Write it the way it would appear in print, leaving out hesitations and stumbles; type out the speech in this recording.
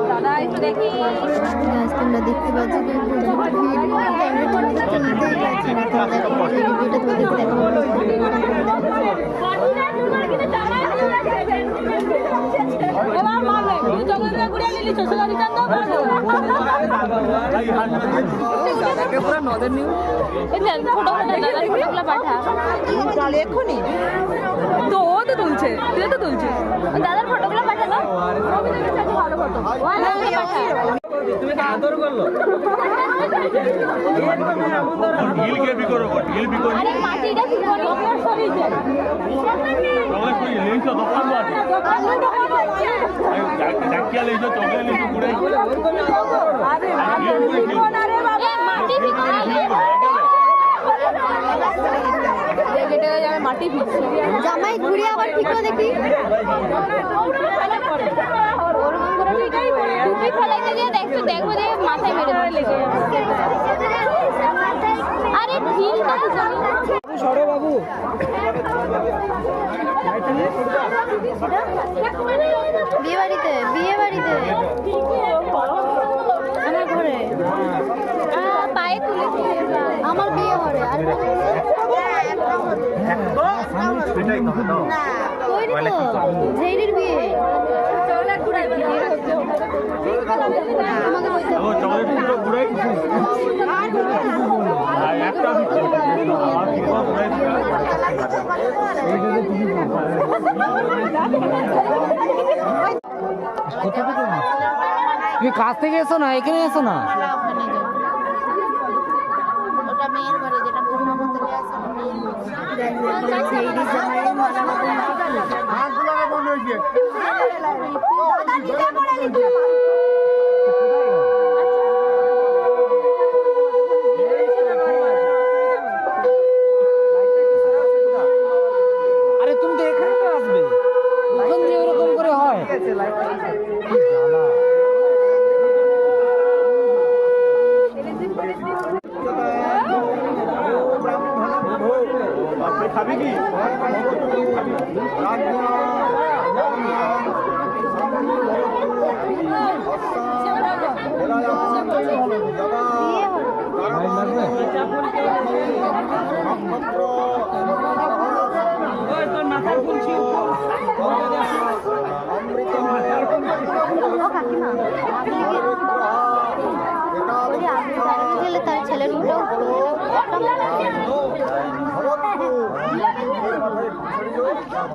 দাদা একটু দেখি তোমরা দেখতে পাচ্ছ এক্ষুনি তো ও তো তুলছে তুই তো তুলছে দাদার ফটোগুলো পাঠালো ভালো ফটো তুমি আদর করলো ঢিল কে বি করো ঢিল বি করো আরে মাটিটা কি করো সরিয়ে তোমরা কই লেইছো দোকান আছে ডাকিয়া লেইছো তোমরা লেইছো পুরো আরে বাবা মাটি কি মাটি ভিজছে জামাই ঘুরে আবার ঠিকও দেখি টুপি ফেলাইতে দিয়ে দেখছো দেখবো যে মাথায় মেরে লেগে আরে ঢিল সরো বাবু বিয়ে বাড়িতে আমার ঘরে পায়ে তুলে আমার বিয়ে ঘরে আর ঝেড়ির বিয়ে তুমি কাছ থেকে এসো না, এখানে এসো না। ওটা মেয়ের ঘরে যেটা পূর্ণ মন্দিরে আছে আরে তুমি তো এখানে তো আসবে, ওখান দিয়ে ওরকম করে হয়। খাবি কি তার ছেলের উল্টো